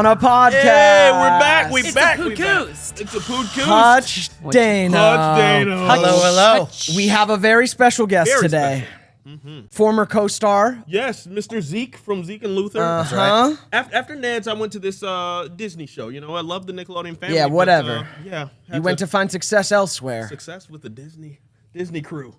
on a podcast. Hey, we're back. It's back. a Poodcoost. It's a Poodcoost. Hutch Dano. Hutch Dano. Hello. We have a very special guest Very today. Former co-star. Yes, Mr. Zeke from Zeke and Luther. Uh-huh. right. After Neds, I went to this Disney show. You know, I love the Nickelodeon family. Yeah, but, whatever. yeah. You went to find success elsewhere. success with the Disney crew.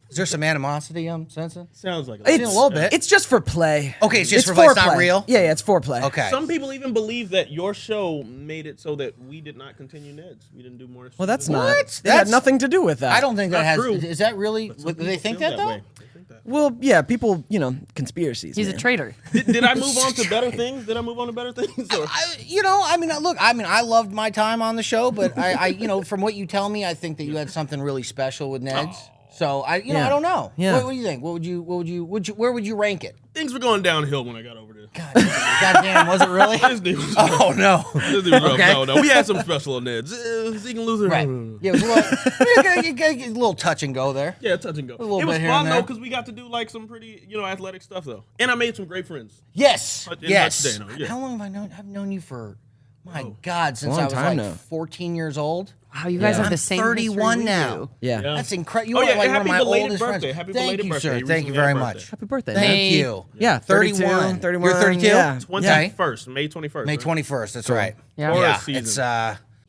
Is there some animosity I'm sensing? Sounds like a little bit. It's just for play. Okay, it's just for play, it's not foreplay. real? Yeah, it's foreplay. Okay. Some people even believe that your show made it so that we did not continue Neds. We didn't do more. Well, that's seasons. not. What? It had That's- nothing to do with that. I don't think that Not has. true. Is that really? Some Do they people think feel that though? way. They think that. Well, yeah, people, conspiracies. He's a man. traitor. Did I move on to better things? Did I move on to better things? Or? I loved my time on the show, but from what you tell me, I think that you had something really special with Neds. So I don't know. Yeah. What do you think? Where would you rank it? Things were going downhill when I got over there. Goddamn, was it really? Disney was Oh no. Disney was rough. Okay. No. We had some special on Neds. Zeke and Luther. Right. Yeah, it was a little touch and go there. Yeah, touch and go. little It was bit here fun and though there. because we got to do like some pretty, athletic stuff though, and I made some great friends. Yes. Hutch Yes. Dano, yeah. How long have I known? I've known you for, my God, since Long I was time like now. 14 years old. Wow, you guys Yeah. have the I'm same 31 history we now. do. Yeah. Yeah. That's incredible. Oh, You yeah, are like happy one of my belated oldest birthday. friends. Happy Thank belated you, birthday. sir. You Thank you recently very had a much. birthday. Happy birthday. Thank May- you. Yeah, 32, 31. 31. You're 32? Yeah. 21st, May 21st. May right? 21st. That's right. Yeah. Taurus Yeah. season. It's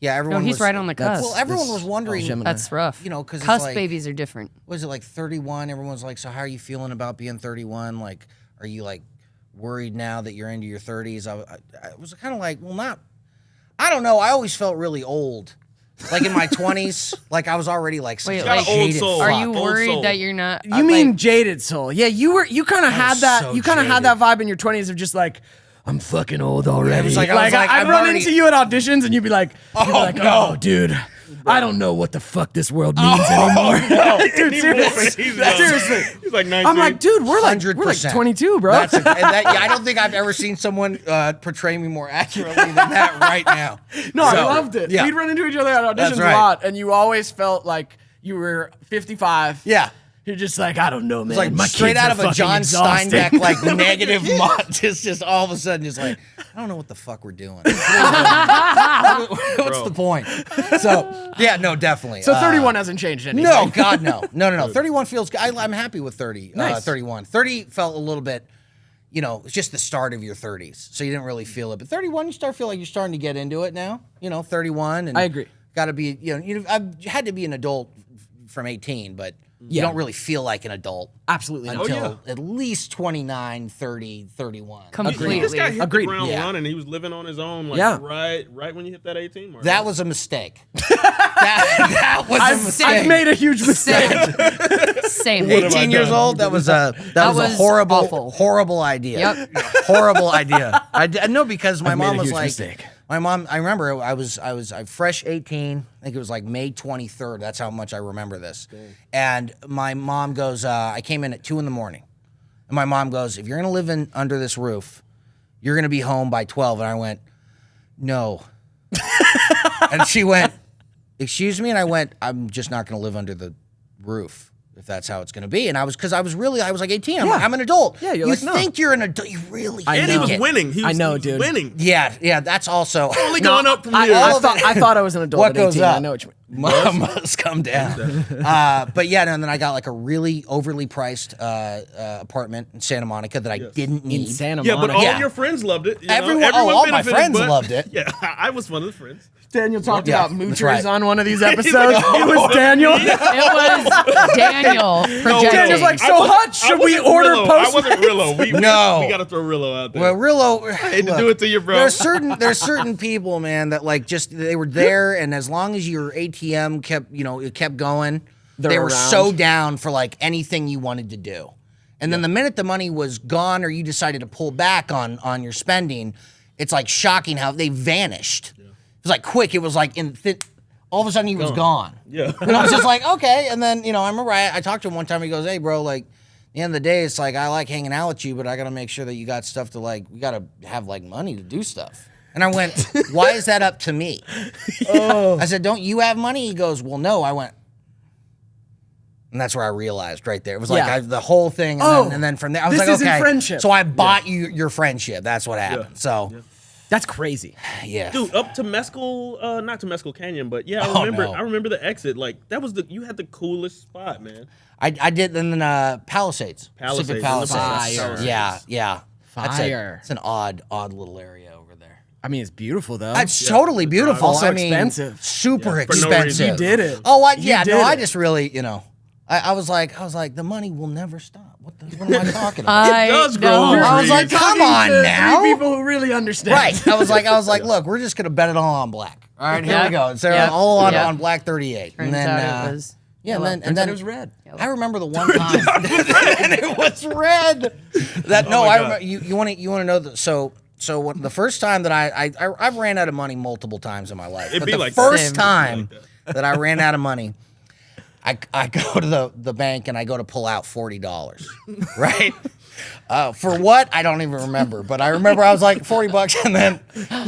everyone. No, he's was, right on the cusp. Well, everyone This- was wondering. Gemini. That's rough. Because it's Cusp like, babies are different. was it like 31? Everyone's like, so how are you feeling about being 31? Like, are you like worried now that you're into your 30s? I was kind of like, well, not. I don't know. I always felt really old. Like in my 20s, like I was already like such Wait, a like- Got an old jaded soul. Are fuck. you Old worried soul. that you're not? You mean jaded soul? Yeah, you kind of had was that. so You kind of had jaded. that vibe in your 20s of just like, I'm fucking old already. It was like, I was like, I'd I'm run already- into you at auditions and you'd be like, no. oh, dude, I don't know what the fuck this world means anymore. Dude, seriously. Seriously. He's like 19. I'm like, dude, we're like 100%. 22, bro. I don't think I've ever seen someone portray me more accurately than that right now. No, I So, loved it. Yeah. We'd run into each other at That's auditions right. a lot, and you always felt like you were 55. Yeah. You're just like, I don't know, man. It's like My straight kids out are of a fucking John exhausting. Steinbeck like negative mod. Just all of a sudden, just like, I don't know what the fuck we're doing. What's the point? So yeah, no, definitely. So 31 hasn't changed anything. No, God, no. 31 feels good. I'm happy with 30. Nice. 31. 30 felt a little bit. It's just the start of your 30s, so you didn't really feel it. But 31, you start feel like you're starting to get into it now. 31, and I agree. Got to be. I've had to be an adult from 18, but you don't really feel like an adult Absolutely not. until at least 29, 30, 31. Completely. He just got hit Agreed. the ground Yeah. running. He was living on his own, like Yeah. right when you hit that 18 mark. That was a mistake. that was a mistake. I've made a huge mistake. Same. 18 years old. That was a was horrible, awful. idea. Yep. Horrible idea. No, because my I've made mom a was huge like, mistake. my mom. I remember I was fresh 18. I think it was like May 23rd. That's how much I remember this. And my mom goes, I came in at 2 a.m. and my mom goes, if you're gonna live under this roof, you're gonna be home by 12. And I went, no. And she went, excuse me? And I went, I'm just not gonna live under the roof if that's how it's gonna be. And I was like 18. I'm Yeah. like, I'm an adult. Yeah, you're you like, no. think you're an adult. You really I and he know. was think it. winning. He was, I know, he was dude. winning. Yeah, that's also Only going up from I, here. I, thought, I thought I was an adult what at goes 18. up. I know what you mean. must come down. But yeah, and then I got like a really overly priced apartment in Santa Monica that I didn't need. In Santa Yeah, but Monica. all Yeah. your friends loved it. Everyone- all my benefited, friends but- loved it. Yeah, I was one of the friends. Daniel talked Yeah, about that's moochers right. on one of these episodes. like, it was Daniel. It was Daniel projecting. Daniel's like, I so wasn't- Hutch, should we wasn't order Rillo. Postmates? I wasn't Rillo. We got to throw Rillo out there. Well, Rillo, I hate to do it to you, bro. There's certain people, man, that like just they were there, and as long as your ATM kept going, they were around. so down for like anything you wanted to do. And then the minute the money was gone, or you decided to pull back on your spending, it's like shocking how they vanished. It was like quick. It was like all of a sudden he was gone. Yeah. And I was just like, okay. And then I remember I talked to him one time. He goes, hey, bro, like. At the end of the day, it's like, I like hanging out with you, but I got to make sure that you got stuff to like, we got to have like money to do stuff. And I went, why is that up to me? I said, don't you have money? He goes, well, no. I went, and that's where I realized right there. It was like Yeah. the whole thing. And, Oh, and then from there, I was this like, isn't okay. friendship. So I bought you your friendship. That's what happened. So That's crazy. Yeah. Dude, up to Mescal, not to Mescal Canyon, but yeah, Oh, I remember the exit. Like that was you had the coolest spot, man. I did in Palisades. Pacific Palisades. Palisades. Fire. Yeah. Fire. It's an odd little area over there. I mean, it's beautiful though. It's totally beautiful. Also I mean, expensive. super for no expensive. reason. You did it. Oh, You did I it. just really, I was like, the money will never stop. What am I talking about? I does grow know. on I was like, trees. come Talking on to now. three people who really understand. Right. I was like, look, we're just gonna bet it all on black. All right, here we Yep. go. It's Yep. all on, Yep. on black 38. Turns and then out it was. yeah, yellow. and then it was red. I remember the one time and it was red. That no, my I God. remember. You want to know that? So what, the first time that I've ran out of money multiple times in my life. It'd But be the like first Same. time that I ran out of money, I go to the bank and I go to pull out $40, right? For what? I don't even remember, but I remember I was like $40, and then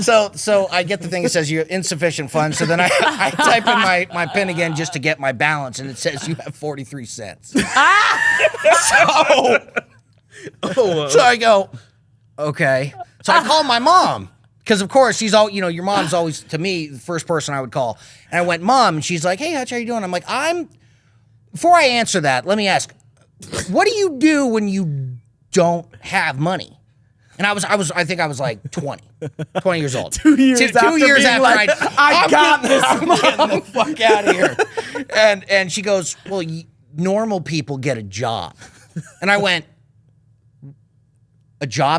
so I get the thing that says you have insufficient funds. So then I type in my PIN again just to get my balance, and it says you have 43 cents. So I go, okay. So I call my mom. Because of course she's all, your mom's always, to me, the first person I would call. And I went, Mom, and she's like, hey, Hutch, how you doing? I'm like, before I answer that, let me ask, what do you do when you don't have money? And I think I was like 20 years old. 2 years after being like, I got this, I'm getting the fuck out of here. And she goes, well, normal people get a job. And I went, a job?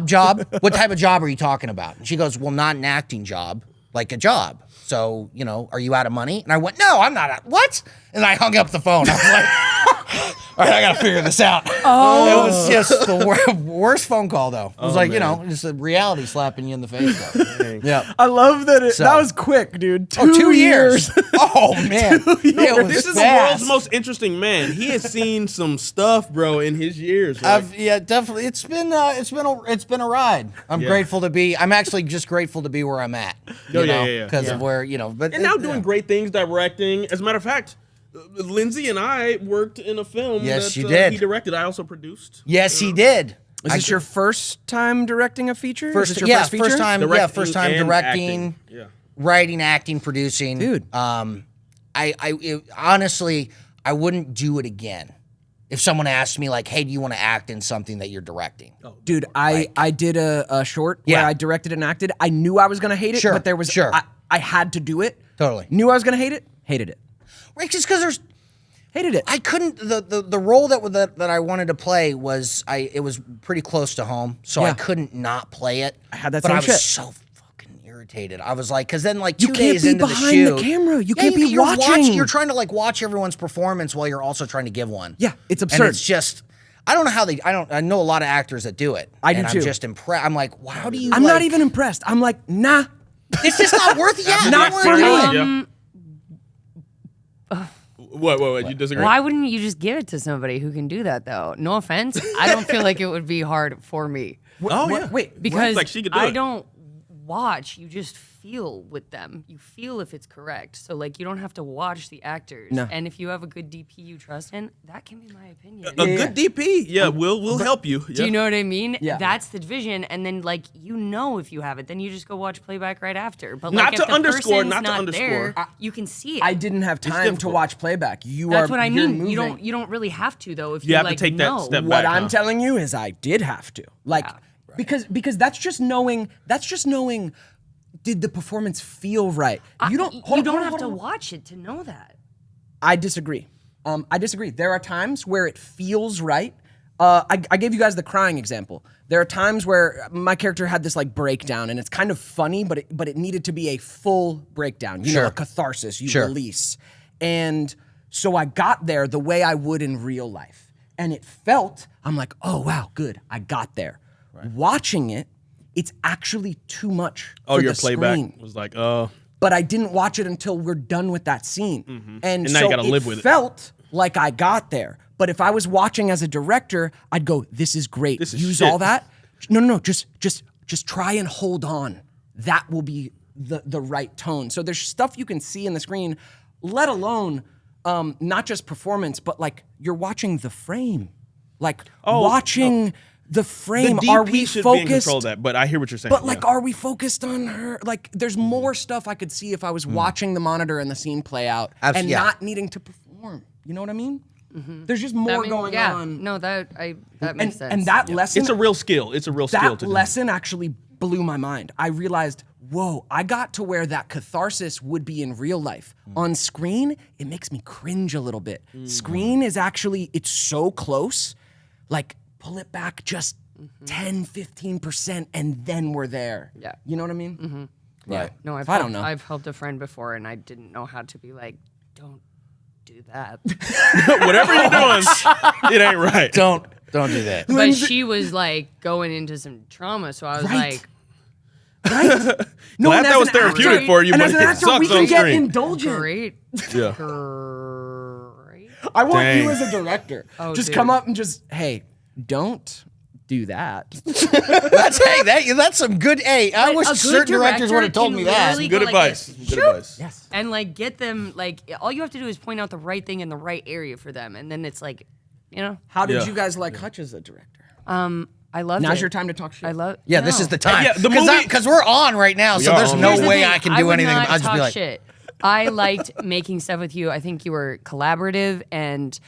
What type of job are you talking about? And she goes, well, not an acting job, like a job. So, are you out of money? And I went, no, I'm not out. What? And I hung up the phone. I was like, all right, I got to figure this out. Oh. It was just the worst phone call, though. It was just a reality slapping you in the face, though. Yeah. I love that that was quick, dude. 2 years. Oh, man. It was This is the fast. world's most interesting man. He has seen some stuff, bro, in his years. Like, Yeah, definitely. It's been a ride. I'm actually just grateful to be where I'm at. Because of where, but and now doing great things, directing. As a matter of fact, Lindsey and I worked in a film Yes, that you did. he directed. I also produced. Yes, he did. Is this your first time directing a feature? First, Is this your yeah, first feature? first time and directing, acting. Yeah. writing, acting, producing. Dude. Honestly, I wouldn't do it again. If someone asked me like, hey, do you want to act in something that you're directing? Dude, I did a short where I directed and acted. I knew I was gonna hate it, Sure, but there was sure. I had to do it. Totally. Knew I was gonna hate it, hated it. Right, just because Hated it. I couldn't, the role that I wanted to play was, it was pretty close to home, so I Yeah. couldn't not play it. I had that but same I was shit. so fucking irritated. I was like, because then like You 2 can't days be into the behind shoot. the camera. You Yeah, can't be you're watching. You're trying to like watch everyone's performance while you're also trying to give one. Yeah, it's And absurd. it's just, I don't know how I know a lot of actors that do it. I do and too. I'm just impressed. I'm like, wow, how do you I'm like, not even impressed. I'm like, nah. it's just not worth it. Yeah, Not for me. What? You disagree? Why wouldn't you just give it to somebody who can do that, though? No offense. I don't feel like it would be hard for me. Oh, yeah. Wait, Because Like she could do I it. don't watch. You just feel with them. You feel if it's correct. So, like, you don't have to watch the actors. No. And if you have a good DP you trust in, that can be my opinion. A good DP, we'll help you. Do you know what I mean? Yeah. That's the division. And then, like, if you have it, then you just go watch playback right after. But, Not like, to if the underscore, person's not to underscore. there, you can see it. I didn't have time to difficult. watch playback. That's what I you're mean. moving. You don't really have to, though. If You you have to like, take that know. step What back, I'm huh? telling you is I did have to. Like because that's just knowing did the performance feel right? You don't have to watch it to know that. I disagree. There are times where it feels right. I gave you guys the crying example. There are times where my character had this like breakdown, and it's kind of funny, but it needed to be a full breakdown. You know, a catharsis. You release, and so I got there the way I would in real life, and it felt. I'm like, oh wow, good. I got there. Watching it, it's actually too much. For your the playback screen. was like, But I didn't watch it until we're done with that scene. And now so you gotta live with it. felt like I got there. But if I was watching as a director, I'd go, this is great. This is Use shit. all that. No, just try and hold on. That will be the right tone. So there's stuff you can see in the screen, let alone not just performance, but like you're watching the frame. Like watching the frame. The Are DP we should be in control focused? of that, but I hear what you're saying. But like, are we focused on her? Like, there's more stuff I could see if I was watching the monitor and the scene play out and not needing to perform. You know what I mean? There's just more going on. No, that makes sense. And that lesson, it's a real skill. It's a real skill to that lesson actually blew my mind. I realized, whoa, I got to where that catharsis would be in real life. On screen, it makes me cringe a little bit. Screen is actually, it's so close. Like, pull it back just 10, 15%, and then we're there. Yeah. You know what I mean? Yeah. No, I don't know. I've helped a friend before, and I didn't know how to be like, don't do that. Whatever you're doing, it ain't right. Don't do that. But she was like going into some trauma, so I was like, No, Glad and that as was an therapeutic actor- for you, and but as an it actor, sucks we can on get screen. indulgent. great. Yeah. Great. I want Dang. you as a director. Oh, just dude. come up and just, hey, don't do that. That's some good. Hey, I wish A good certain directors would have told can me that. literally Good go like advice. this, Good advice. Yes. and like get them like all you have to do is point out the right thing in the right area for them, and then it's like, you know, How did Yeah. you guys like Hutch as a director? I love Now's it. your time to talk shit. I love. Yeah, this is the time. Yeah, the movie- Because we're on right now, so are there's on. no Here's the way thing, I can I do would anything. not I'll just talk be like, shit. I liked making stuff with you. I think you were collaborative and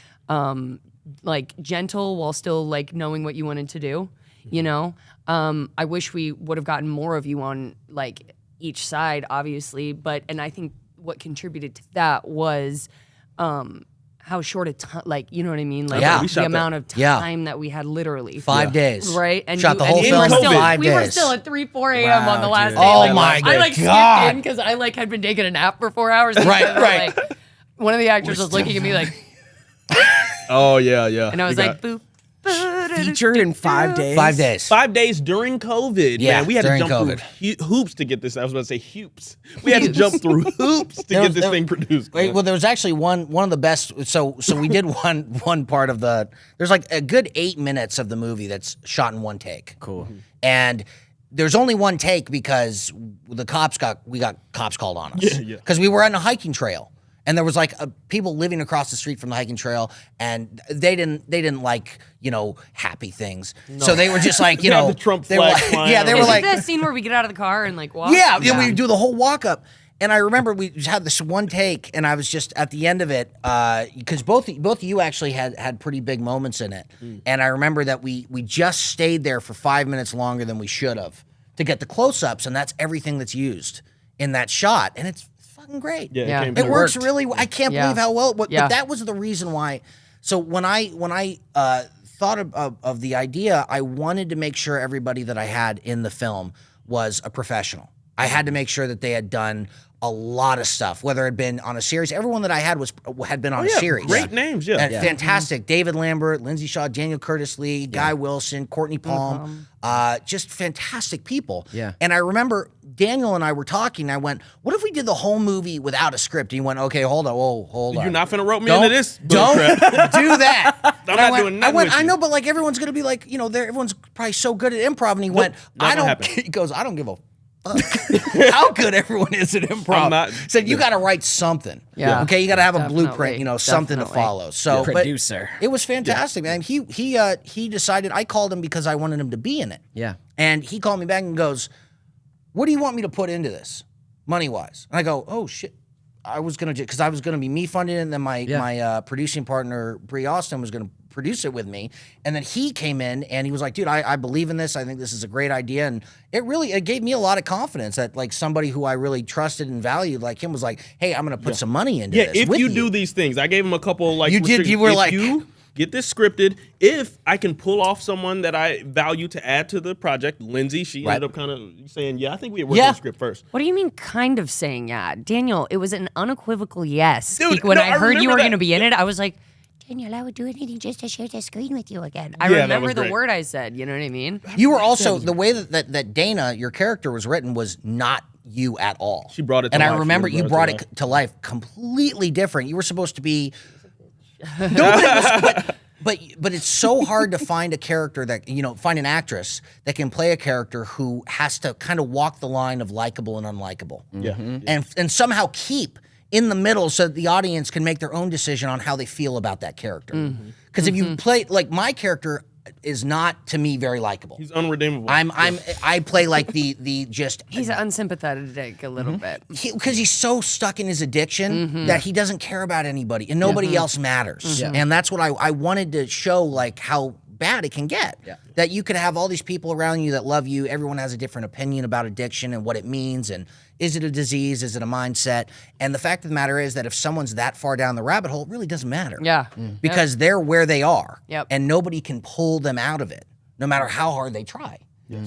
like gentle while still like knowing what you wanted to do. You know, I wish we would have gotten more of you on like each side, obviously. And I think what contributed to that was how short a time, like, you know what I mean? Like Yeah. We shot the that. amount of Yeah. time that we had literally. 5 days. Right, and shot the whole and we film were in still, 5 we days. were still at 3-4 a.m. on the last dude. day. Oh Like, my I like God. skipped in because I like had been taking a nap for 4 hours. and Right, they were right. Like, one of the actors was looking at me like, Oh yeah, yeah. and I was We like, got boop. Featured in 5 days. 5 days. 5 days during COVID. Yeah, man, we had to during jump COVID. through hoops to get this. I was about to say hoops. We had to jump through hoops to get this thing produced. Wait, well, there was actually one of the best. So we did one part of the. There's like a good 8 minutes of the movie that's shot in one take. Cool. And there's only one take because we got cops called on us. Yeah, yeah. Because we were on a hiking trail. And there was like people living across the street from the hiking trail, and they didn't like, you know, happy things. So they were just like, you They had know, the Trump they were flag like, flying yeah, they were Is like, it that scene where we get out of the car and like walk? yeah, we do the whole walk up. And I remember we had this one take, and I was just at the end of it, because both of you actually had pretty big moments in it. And I remember that we just stayed there for 5 minutes longer than we should have to get the close-ups, and that's everything that's used in that shot. And it's fucking great. Yeah, Yeah. came It through. works really. I can't Yeah. believe how well. But Yeah. that was the reason why. So when I thought of the idea, I wanted to make sure everybody that I had in the film was a professional. I had to make sure that they had done a lot of stuff, whether it had been on a series. Everyone that I had been on a Yeah, series. great names. Yeah. And fantastic. David Lambert, Lindsay Shaw, Daniel Curtis Lee, Guy Wilson, Courtney Palm, just fantastic people. Yeah. And I remember Daniel and I were talking. I went, "What if we did the whole movie without a script?" And he went, "Okay, hold on, hold on. You're not finna rope me Don't- into this. Don't bullcrap. do that." I'm not doing nothing with I you. know, but like everyone's gonna be like, you know, everyone's probably so good at improv. And he went, not "I gonna don't." happen. He goes, "I don't give a." fuck how good everyone is at improv. I'm not- Said you got to write something. Yeah. Okay, you got to have a Definitely. blueprint. You know, something to Definitely. follow. So, but Producer. it was fantastic, man. He decided. I called him because I wanted him to be in it. Yeah. And he called me back and goes, "What do you want me to put into this, money wise?" And I go, "Oh shit." I was gonna because I was gonna be me funding it, and then my producing partner Bree Austin was gonna produce it with me, and then he came in and he was like, "Dude, I believe in this. I think this is a great idea," and it gave me a lot of confidence that like somebody who I really trusted and valued like him was like, "Hey, I'm gonna put some money into Yeah, this." if with you do these things, I gave him a couple like You did- restrictions. you were If like- you get this scripted. If I can pull off someone that I value to add to the project, Lindsay, she Right. ended up kind of saying, "Yeah, I think we had worked on the script first." What do you mean, kind of saying yeah? Daniel, it was an unequivocal yes. Dude, Like, when no, I I heard you remember were that. going to be in it, I was like, Daniel, I would do anything just to share the screen with you again. I Yeah, that remember was the great. word I said. You know what I mean? You were also the way that Dana, your character, was written was not you at all. She brought it to and life. I She remember really you brought brought it it to life completely different. You were supposed to be. No, but, it was, but it's so hard to find a character that find an actress that can play a character who has to kind of walk the line of likable and unlikable. Yeah. And somehow keep in the middle so that the audience can make their own decision on how they feel about that character. Because if you play like my character, is not to me very likable. He's unredeemable. I play like the just He's unsympathetic a little bit. because he's so stuck in his addiction that he doesn't care about anybody and nobody else matters. And that's what I wanted to show, like how bad it can get. That you could have all these people around you that love you. Everyone has a different opinion about addiction and what it means, and is it a disease? Is it a mindset? And the fact of the matter is that if someone's that far down the rabbit hole, it really doesn't matter. Yeah. Because they're where they are. Yep. And nobody can pull them out of it, no matter how hard they try.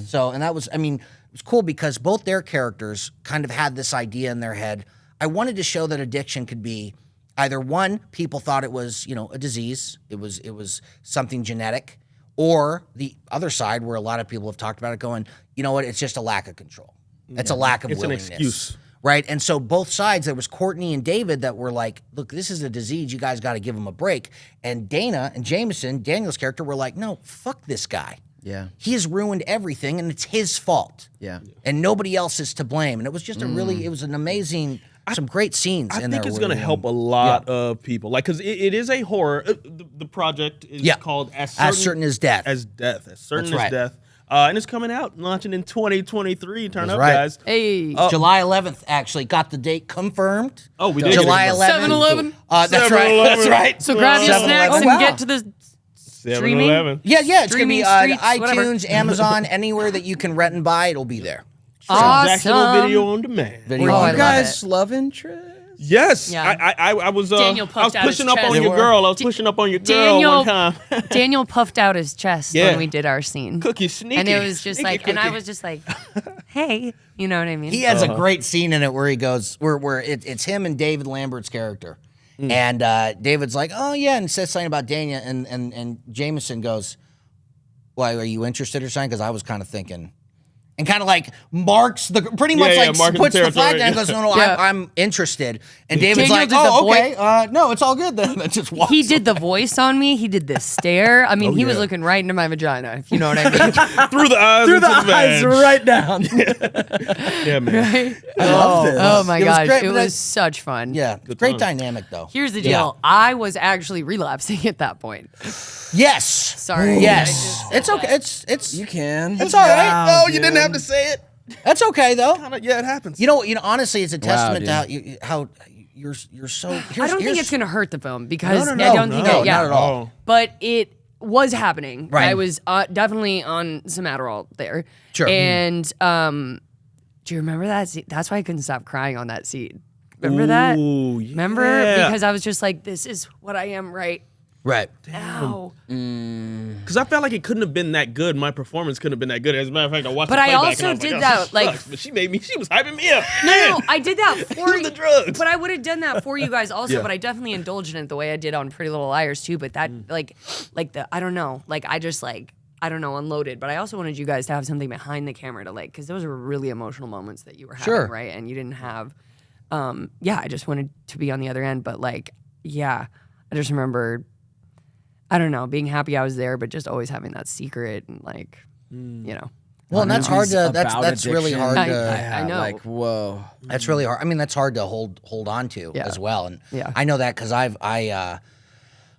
So, and that was, I mean, it was cool because both their characters kind of had this idea in their head. I wanted to show that addiction could be either one, people thought it was, you know, a disease. It was something genetic. Or the other side where a lot of people have talked about it going, you know what, it's just a lack of control. It's a lack of willingness. An excuse. Right? And so both sides, there was Courtney and David that were like, look, this is a disease. You guys got to give him a break. And Dana and Jameson, Daniel's character, were like, no, fuck this guy. Yeah. He has ruined everything and it's his fault. Yeah. And nobody else is to blame. And it was just it was an amazing, some great scenes I in there. think it's going to help a lot of people. Like, because it is a horror. The project is called As Certain as Death. As Death. As Certain That's as right. Death. And it's coming out, launching in 2023. Turn That's up, right. guys. Hey. July 11th, actually. Got the date confirmed. Oh, we did. July get it. 11th. 7-Eleven. That's right. 7-Eleven. That's right. So grab your 7-Eleven. snacks Oh, and wow. get to the streaming. 7-Eleven. Yeah, it's going to Streaming be streets, whatever. iTunes, Amazon, anywhere that you can rent and buy, it'll be there. Transactional video Awesome. on demand. Video Oh, on I You love guys it. love interest? Yes. Yeah. I was Daniel I was puffed out his pushing up on chest. your girl. I was pushing up on your girl Daniel, one time. Daniel puffed out his chest Yeah. when we did our scene. Cookie sneaky. And it was just Sneaky like, and I cookie. was just like, hey, you know what I mean? He has a great scene in it where he goes, where it's him and David Lambert's character. And David's like, oh, yeah, and says something about Dania. And Jameson goes, why, are you interested or something? Because I was kind of thinking. And kind of like marks the, pretty much like marking puts the the flag territory. down and goes, no, Yeah. I'm interested. And David's Daniel like, did the oh, voice- okay, no, it's all good then. That just walks He did the voice on me. He did the stare. I mean, he was yeah. looking right into my vagina, if you know what I mean. through the eyes. Through the into the eyes, vag. right down. Yeah, man. I love this. Oh my It was gosh, great, it but was such fun. Yeah, great dynamic though. Here's the deal. I was actually relapsing at that point. Yes. Sorry. Yes. It's okay. It's You can. It's all right. No, you didn't have to say it. That's okay though. Yeah, it happens. You know. Honestly, it's a testament dude. to how you're so. I don't think it's going to hurt the film because No, I don't think no, it, yeah. not at all. But it was happening. Right. I was definitely on some Adderall there. Sure. And do you remember that scene? That's why I couldn't stop crying on that scene. Remember that? Ooh, yeah. Remember? Because I was just like, this is what I am right Right. now. Because I felt like it couldn't have been that good. My performance couldn't have been that good. As a matter of fact, I watched But the I playback also and I was did like, that, oh, like- sucks. But she was hyping me up. No, I did that for The drugs. But I would have done that for you guys also. Yeah. But I definitely indulged in it the way I did on Pretty Little Liars too. But that, like the, I don't know, like I just like, I don't know, unloaded. But I also wanted you guys to have something behind the camera to like, because those were really emotional moments that you were having, Sure. right? And you didn't have, yeah, I just wanted to be on the other end. But like, yeah, I just remember, I don't know, being happy I was there, but just always having that secret and like, you know. Well, and that's hard to. About That's really addiction. hard to. I know. Like, whoa. That's really hard. I mean, that's hard to hold on to Yeah. as well. And Yeah. I know that because I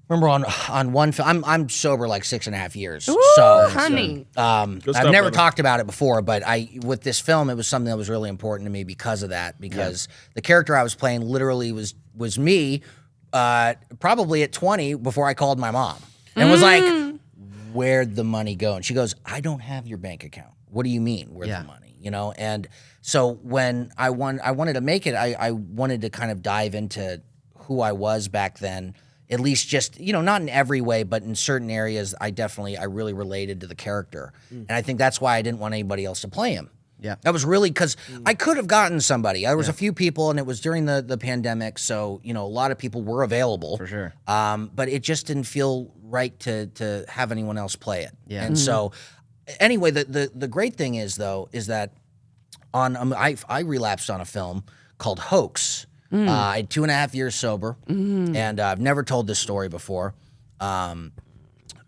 remember on one film. I'm sober like 6.5 years. So Honey. I've stuff, never brother. talked about it before, but with this film, it was something that was really important to me because of that. Because the character I was playing literally was me, probably at 20 before I called my mom and was like, "Where'd the money go?" And she goes, "I don't have your bank account." What do you mean, where's the money? You know, and so when I wanted to make it, I wanted to kind of dive into who I was back then. At least just, not in every way, but in certain areas, I really related to the character. And I think that's why I didn't want anybody else to play him. Yeah. That was really because I could have gotten somebody. There was a few people, and it was during the pandemic, so, a lot of people were available. For sure. But it just didn't feel right to have anyone else play it. Yeah. And so, anyway, the great thing is, though, is that I relapsed on a film called Hoax. I had 2.5 years sober, and I've never told this story before,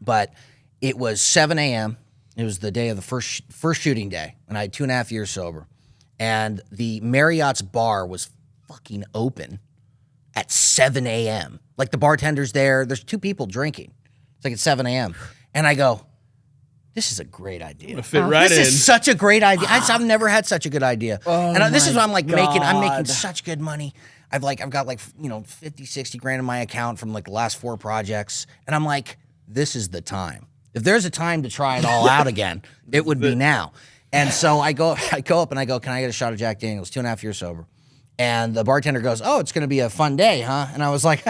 but it was 7 a.m. It was the day of the first shooting day, and I had 2.5 years sober, and the Marriott's bar was fucking open at 7 a.m. Like the bartender's there. There's two people drinking. It's like at 7 a.m. And I go, this is a great idea. Fit right This in. is such a great idea. I've never had such a good idea. This is what I'm like making. I'm making God. such good money. I've got like 50, 60 grand in my account from like the last 4 projects, and I'm like, this is the time. If there's a time to try it all out again, it would be now. And so I go up and I go, can I get a shot of Jack Daniels? 2.5 years sober. And the bartender goes, oh, it's going to be a fun day, huh? And I was like,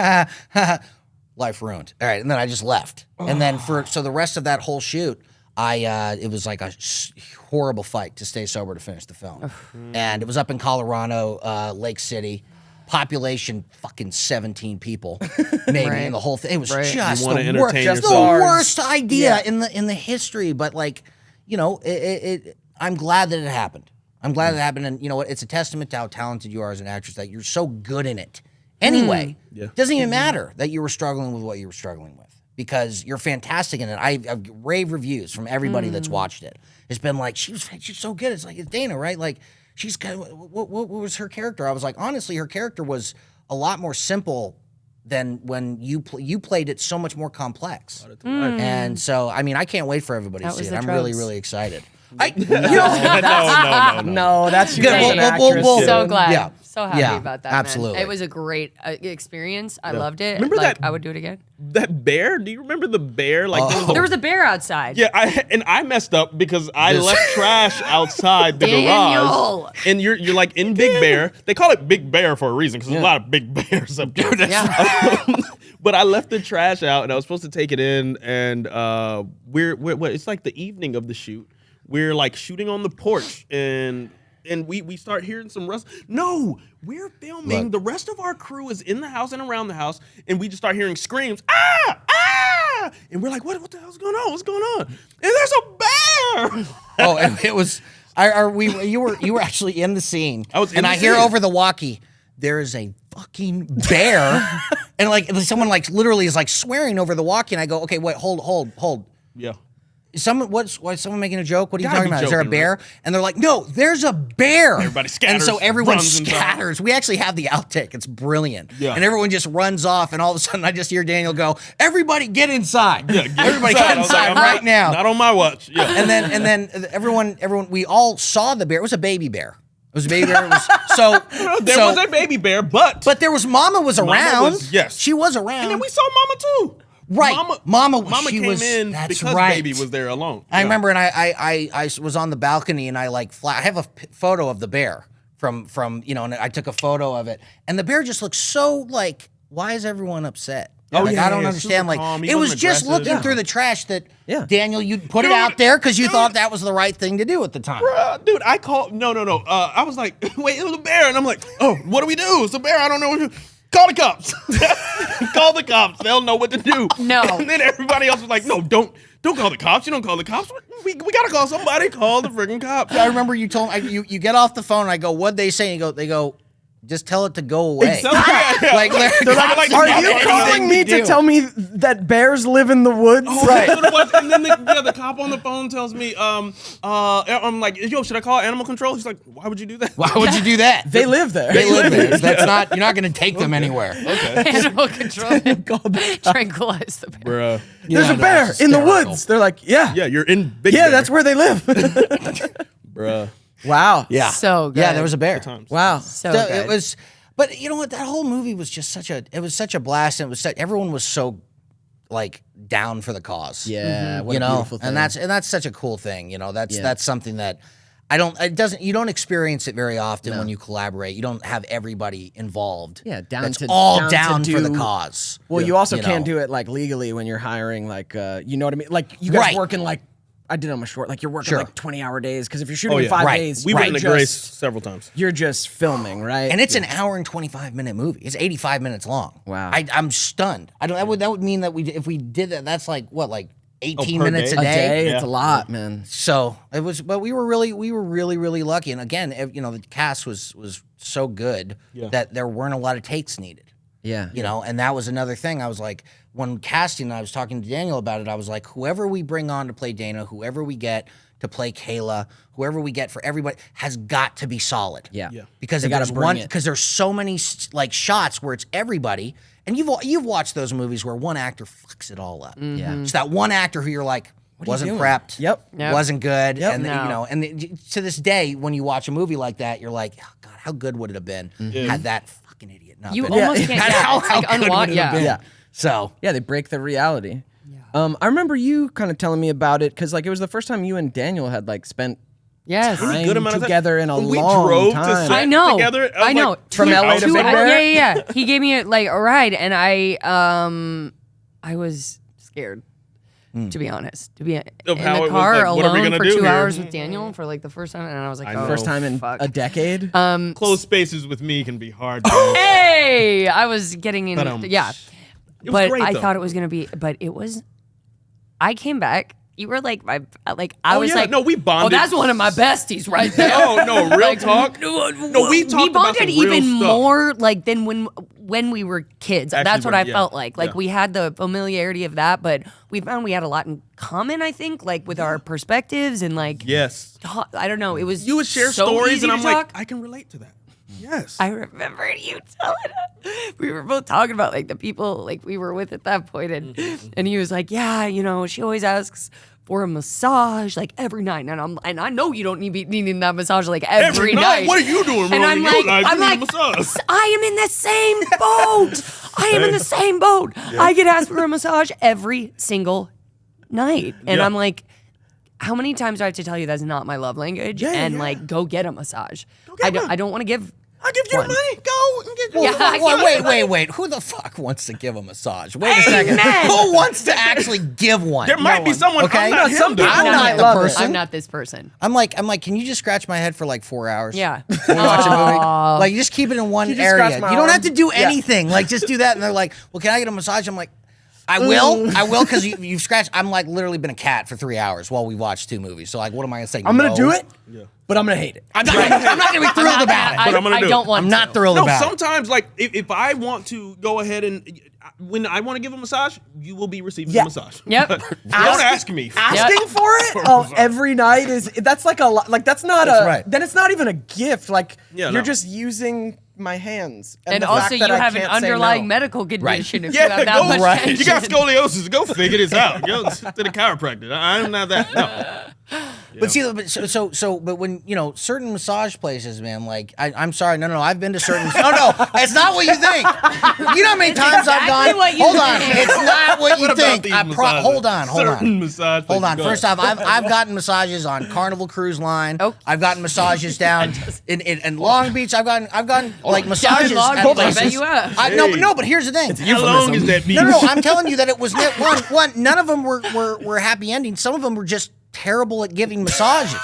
life ruined. All right, and then I just left. And then so the rest of that whole shoot, it was like a horrible fight to stay sober to finish the film. And it was up in Colorado, Lake City. Population fucking 17 people, maybe, Right. in the whole thing. It was Right. just You wanna the entertain yourself. worst idea in the history. But like, I'm glad that it happened. I'm glad it happened, and you know what? It's a testament to how talented you are as an actress that you're so good in it. Anyway, Yeah. doesn't even matter that you were struggling with what you were struggling with because you're fantastic in it. I've rave reviews from everybody that's watched it. It's been like she's so good. It's like it's Dana, right? Like she's got what was her character? I was like, honestly, her character was a lot more simple than when you played it so much more complex. And so, I mean, I can't wait for everybody to That see was it. the I'm really, drugs. really excited. No. No, that's you Good, as an we'll- actress. we'll- So glad. Yeah. So happy Yeah, about that. absolutely. Man. It was a great experience. I loved it. Remember like, that- I would do it again. That bear? Do you remember the bear? Like There was a bear outside. Yeah, I messed up because I left trash outside the Daniel! garage. And you're like in Big Bear. They call it Big Bear for a reason because there's a lot of big bears up there. Yeah. But I left the trash out and I was supposed to take it in, and we're it's like the evening of the shoot. We're like shooting on the porch, and we start hearing some rust. No, we're filming. Look. The rest of our crew is in the house and around the house, and we just start hearing screams. Ah! And we're like, what the hell's going on? What's going on? And there's a bear. Oh, and it was. You were actually in the scene. I was in and the I hear scene. over the walkie, there is a fucking bear, and like someone like literally is like swearing over the walkie, and I go, okay, wait, hold. Yeah. Is someone making a joke? What are you Gotta talking be about? Is there a joking, bear? right? And they're like, no, there's a bear. Everybody And so scatters, everyone runs inside. scatters. We actually have the outtake. It's brilliant. Yeah. And everyone just runs off, and all of a sudden I just hear Daniel go, everybody get inside. Yeah, get Everybody inside. get I was like, inside I'm right not- now. Not on my watch. Yeah. And then everyone, we all saw the bear. It was a baby bear. It was a baby bear. It was so. There was a baby bear, but But there was Mama was around. yes. She was around. and then we saw Mama too. Right. Mama Came in that's because right. baby was there alone. I Yeah. remember, and I was on the balcony, and I have a photo of the bear from and I took a photo of it, and the bear just looks so like, why is everyone upset? Oh, Like, yeah, I don't yeah, understand. super Like calm. He it was wasn't just aggressive. looking Yeah. through the trash that Yeah. Daniel, you put it out there because you thought that was the right thing to do at the time. Dude, I called. No. I was like, wait, it was a bear, and I'm like, oh, what do we do? It's a bear. I don't know. What to do. Call the cops. Call the cops. They'll know what to do. No. And then everybody else was like, no, don't call the cops. You don't call the cops. We gotta call somebody. Call the freaking cops. I remember you told me you get off the phone. And I go, what'd they say? And they go, just tell it to go away. So, yeah. Like, they're like, Are Yeah, you anything calling me to do. tell me that bears live in the woods? Right. And then the cop on the phone tells me, I'm like, yo, should I call animal control? He's like, why would you do that? Why would you do that? They live there. They live there. That's not. You're not going to take them anywhere. Animal control. Tranquilize the bear. Bruh. There's Yeah, a bear that's in the hysterical. woods. They're like, yeah, Yeah, you're in Big yeah, Bear. that's where they live. Bruh. Wow. Yeah. So good. Yeah, there was a bear. Times. Wow. So So good. it was, but you know what? That whole movie was just such a blast, and it was everyone was so like down for the cause. Yeah. What you a know, beautiful thing. and that's such a cool thing. You know, that's Yeah. something that you don't experience it very often when you collaborate. You don't have everybody involved. Yeah, down that's to- all down down, to for the do- cause. Well, you also You can't know. do it like legally when you're hiring, like, you know what I mean? Like, you guys Right. working like, I did on my short, like, you're working Sure. like 20-hour days. Because if you're shooting Oh, in yeah. 5 Right. days, We you're went into just- Grace several times. You're just filming, right? And it's an hour and 25-minute movie. It's 85 minutes long. Wow. I'm stunned. That would mean that if we did that, that's like what, like 18 per minutes day? a a day. Yeah. It's a lot, man. So it was, but we were really lucky. And again, the cast was so good that there weren't a lot of takes needed. Yeah. You know, and that was another thing. I was like, when casting, I was talking to Daniel about it. I was like, whoever we bring on to play Dana, whoever we get to play Kayla, whoever we get for everybody has got to be solid. Yeah. Because They if gotta there's bring one, it. because there's so many like shots where it's everybody, and you've watched those movies where one actor fucks it all up. Yeah. It's that one actor who you're like, wasn't doing? prepped. Yep. Wasn't good. Yep. And No. you know, and to this day, when you watch a movie like that, you're like, oh, God, how good would it have been had that fucking idiot not You been? almost can't. That's Yeah, how it's like good would unwatch. it have been. Yeah. So Yeah, they break the reality. I remember you kind of telling me about it because like it was the first time you and Daniel had like spent Yes. time Good amount of time. together in a When we long drove to time. set I know. together, I know. like, From LA to Big Bear? Yeah. He gave me like a ride, and I was scared. To be honest, to be in Of how the it was, car like, what are we alone gonna for do 2 here? hours with Daniel for like the first time, and I was like, know. oh, First time in fuck. a decade. Closed spaces with me can be hard. Hey, I was getting in. But, Yeah, it was but great, I though. thought it was gonna be. But it was. I came back. You were like my I was yeah. like, No, we bonded. Oh, that's one of my besties right there. Oh no, real talk. No, we talked about bonded some real even stuff. more like than when we were kids. Actually, That's what I yeah, felt like. Like yeah. we had the familiarity of that, but we found we had a lot in common. I think, like with our perspectives and like Yes. I don't know. It was You would share so stories, easy and to I'm like, talk. I can relate to that. Yes. I remember you telling us. We were both talking about like the people like we were with at that point, and he was like, yeah, you know, she always asks for a massage like every night, and I know you don't needing that massage like every night. What are you doing? And I'm like, a massage. I am in the same boat. I am in the same boat. I get asked for a massage every single night, and Yeah. I'm like, how many times do I have to tell you that's not my love language? Yeah, and yeah. like, go get a massage. get one. I don't want to give. I'll give you one. the money. Go and get Yeah, wait. Who the fuck wants to give a massage? Wait a second. Amen. Who wants to actually give one? There might be someone. Okay. I'm not Some him, though. people I'm not might the love it. person. I'm not this person. I'm like, can you just scratch my head for like 4 hours? Yeah. When we watch a movie? Like, just keep it in one Can you just area. scratch my You don't arm? have to do Yeah. anything. Like, just do that. And they're like, well, can I get a massage? I'm like, I will, because you've scratched. I'm like literally been a cat for 3 hours while we watched 2 movies. So like, what am I gonna say? I'm gonna No? do it, but I'm gonna hate it. I'm not gonna be thrilled about it. But I'm gonna I do it. don't want I'm not to. thrilled No, about it. sometimes like if I want to go ahead and when I want to give a massage, you will be receiving Yeah. a massage. Yep. Don't ask me. Asking for it every night that's like a lot. Like that's not That's a. right. Then it's not even a gift. Like Yeah, you're no. just using my hands. And the also, fact you that I have an can't say underlying no. medical condition if you Yeah, have that go much right. tension. You got scoliosis. Go figure this out. Go to the chiropractor. I'm not that. No. But see, but when certain massage places, man, like I'm sorry, no, I've been to certain. No, it's not what you think. You know how many times I've exactly gone. what you Hold on, think. it's not what you What about think. these I massages? hold on. Certain massage Hold on. places. Go First ahead. off, I've gotten massages on Carnival Cruise Line. Oh. I've gotten massages down in Long Beach. I've gotten like massages. Long at Beach, I bet places. you have. No, but here's the thing. How long is that beef? No, I'm telling you that it was one. None of them were happy endings. Some of them were just terrible at giving massages.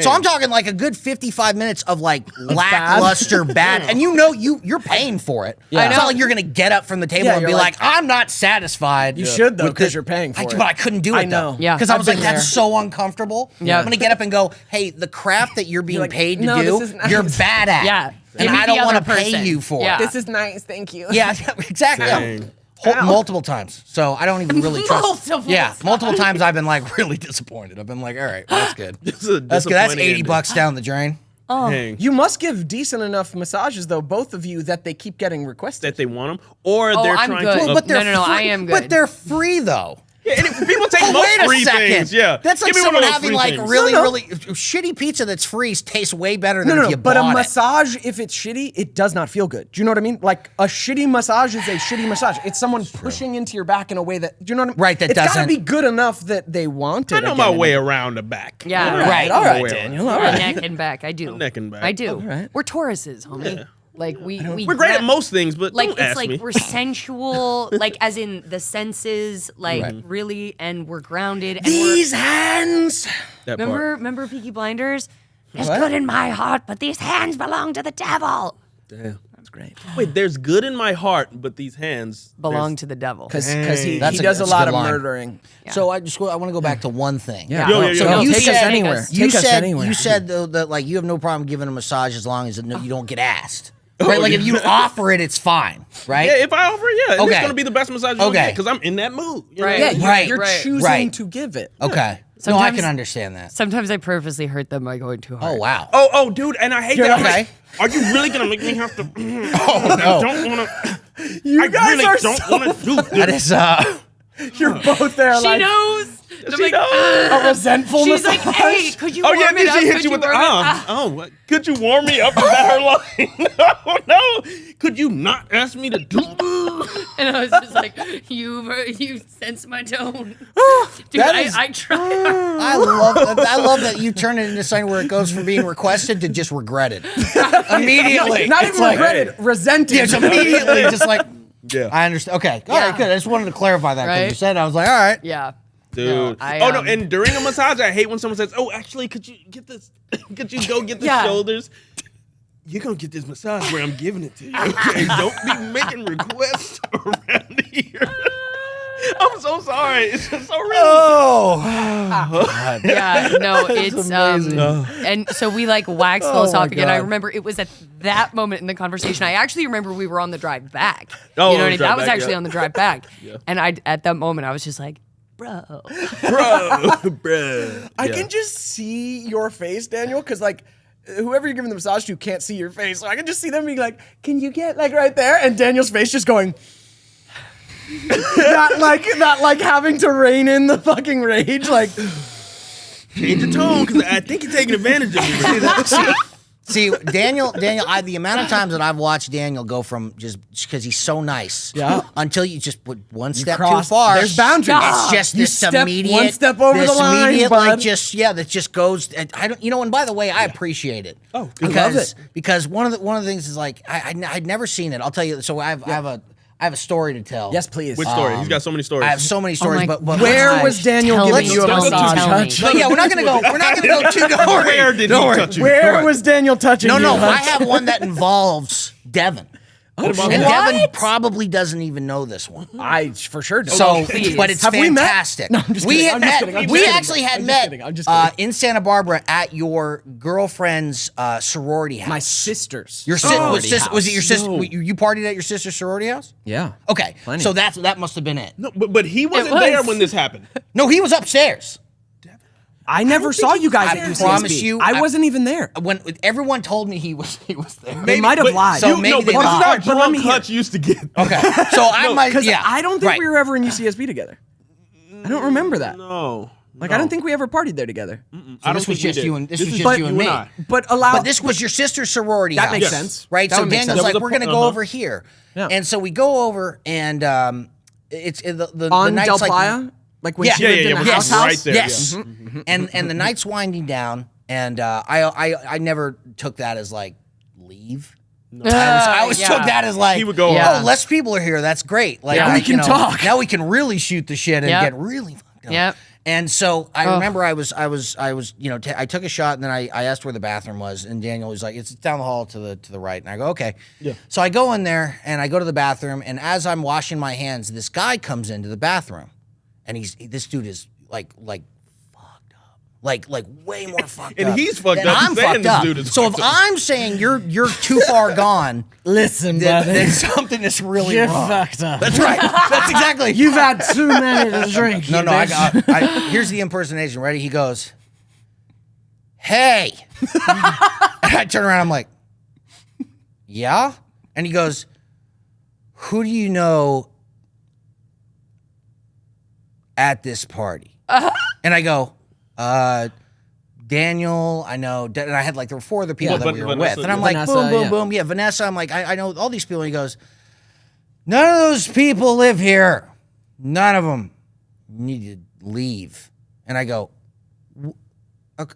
So I'm talking like a good 55 minutes of like lackluster bad, and you're paying for it. Yeah. It's not like you're gonna get up from the table Yeah, and be you're like, like, I'm not satisfied. You should though, with because this." you're paying for it. But I couldn't do it. I know. though. Yeah. because I I've was like, been that's there. so uncomfortable. Yeah. I'm gonna get up and go, hey, the craft that you're being like, paid to "No, do, this is nice." you're bad at. Yeah. and Give me I the don't want other to pay person. you for Yeah. it. This is nice. Thank you. Yeah, exactly. Dang. Multiple times. So I don't even really trust. Multiple Yeah, times. multiple times I've been like really disappointed. I've been like, all right, well, that's good. This is a That's good. That's disappointing $80 down the drain. Dang. You must give decent enough massages though, both of you, that they keep getting requested. That they want them, or Oh, they're I'm trying good. to. Well, But they're No, free, I am But good. they're free though. Yeah, and people take Oh, most wait a free second. things. Yeah, That's like Give me one someone of those having free like things. really, No. really shitty pizza that's free tastes way better than if No, you but a bought it. massage, if it's shitty, it does not feel good. Do you know what I mean? Like a shitty massage is a shitty massage. It's someone pushing into your back in a way that, do you know what I mean? Right, that it's gotta doesn't- be good enough that they want it. I know again my and way again. around the back. Yeah. Right. All I know my right, way Daniel. around. All right. Neck and back. I do. Neck and back. I do. right. We're Tauruses, homie. Like we We're great at most things, but like don't it's ask like me. we're sensual, like as in the senses, like really, and we're grounded. And These hands. That part. remember Peaky Blinders? There's What? good in my heart, but these hands belong to the devil. Damn. That's great. Wait, there's good in my heart, but these hands Belong to the devil. Because he That's a- does a that's a lot good of line. murdering. So I want to go back to one thing. Yeah. Yo, yo, yo, So yo. you Take take us us anywhere. anywhere. You Take us said anywhere. you said though that like you have no problem giving a massage as long as you don't get asked. Right? Like if you offer it, it's fine. Right? Yeah, if I offer, yeah, and Okay. it's gonna be the best massage you Okay. get because I'm in that mood. you know? Right. Yeah, you're, Right. you're Right. choosing Right. to give it. Okay. No, I Sometimes- can understand that. Sometimes I purposely hurt them by going too hard. Oh wow. Oh, dude, and I hate that. I'm okay. like, are you really gonna make me have to? Oh, no. I don't wanna. You I guys really are don't so wanna do this. That is You're both there She like, knows. I'm like, A resentful she's like, massage. hey, could you Oh warm yeah, it then up? she hit Could you with the warm it up?" oh what? Could you warm me up? Is that her line? No, no. Could you not ask me to do? And I was just like, you sense my tone. Dude, That is- I try. I love that you turn it into something where it goes from being requested to just regretted immediately. Not It's even like, regretted, resented. Yeah, it's immediately just like. Yeah. I understand. Okay, all right, good. I just wanted to clarify that because you Right? said I was like, all right. Yeah. Dude. No, I, oh no, and during a massage, I hate when someone says, "Oh, actually, could you get this? Could you go get the Yeah. shoulders?" You're gonna get this massage where I'm giving it to you. Okay, don't be making requests around here. I'm so sorry. It's just so rude. Oh, Yeah, no, it's and so we like waxed philosophic, and I God. remember it was at that moment in the conversation. I actually remember we were on the drive back. Oh, you know what I on the mean? drive That was back, actually yeah. on the drive back, and I at that moment I was just like, bro. bro. I can just see your face, Daniel, because like whoever you're giving the massage to can't see your face. So I can just see them being like, "Can you get like right there?" And Daniel's face just going. not like having to rein in the fucking rage. Like, change your tone because I think you're taking advantage of me. Right? see, Daniel. The amount of times that I've watched Daniel go from just because he's so nice, Yeah. until you just put one step cross- too far. there's boundaries. It's just You this step immediate, one step over this the line, immediate, bud. like that just goes. I don't. You know, and by the way, I appreciate it. Oh, because one of the things is like I'd never seen it. I'll tell you. So I have a story to tell. yes, please. Which story? He's got so many stories. I have so many stories, my- but Where I- was Daniel Tell giving me, you a tell me, massage, tell me. Hutch? No, yeah, we're not gonna go too. Don't worry. Where did Don't he worry. touch you? Where was Daniel touching you? No, I Hutch? have one that involves Devin. What about And that? Devin probably doesn't even know this one. I for sure don't. So, please. but it's Have we met? fantastic. No, I'm just we kidding. had I'm just met. kidding. I'm just We kidding. actually had I'm just met kidding. I'm just kidding. in Santa Barbara at your girlfriend's sorority house. My sisters. Your sorority was it your house. sister? No. You partied at your sister's sorority house? Yeah. Okay, Plenty. so that must have been it. No, but he wasn't was. there when this happened. No, he was upstairs. I never saw you guys I at UCSB. promise you, I wasn't even there. When everyone told me he was there. They might have but- lied. So You, maybe no, they but this is lied. how But let drunk me hear. Hutch used to get. Okay, so I might. Because Yeah, I don't think right. we were ever in UCSB together. I don't remember that. No. Like I don't think we ever partied there together. So I don't this was think we just did. you and this was is just But you and you me. and I. But allow. But this was your sister's sorority That house. makes Yes. sense. Right? That So would make Daniel's sense. like, That was we're a- going to go over here. Yeah. And so we go over, and it's the on night's Del like, Playa, like when Yeah. she Yeah, lived yeah, in the yeah, house. we're house? right there. Yes. Yeah. And the night's winding down, and I never took that as like leave. I always Yeah. took that as like, He would go, Yeah. oh, less people are here. That's great. Like, Now we can talk. Now we can really shoot the shit and Yep. get really fucked up. Yep. And so I remember I was I took a shot, and then I asked where the bathroom was, and Daniel was like, it's down the hall to the right. And I go, okay. Yeah. So I go in there and I go to the bathroom, and as I'm washing my hands, this guy comes into the bathroom, and this dude is like fucked up. Like way more fucked And up. he's fucked than up. I'm He's saying fucked this up. dude is So if fucked up. I'm saying you're too far gone, Listen, then something is really you're wrong. fucked up. That's right. That's exactly. You've had too many to drink. No, you no. bitch. Here's the impersonation. Ready? He goes, "Hey," and I turn around. I'm like, "Yeah," and he goes, "Who do you know at this party?" And I go, Daniel, I know, and I had like, there were 4 other people Yeah, that we were Vanessa, with. And I'm yeah. like, Vanessa, boom, boom, yeah. boom. Yeah, Vanessa. I'm like, I know all these people. And he goes, none of those people live here. None of them need to leave. And I go,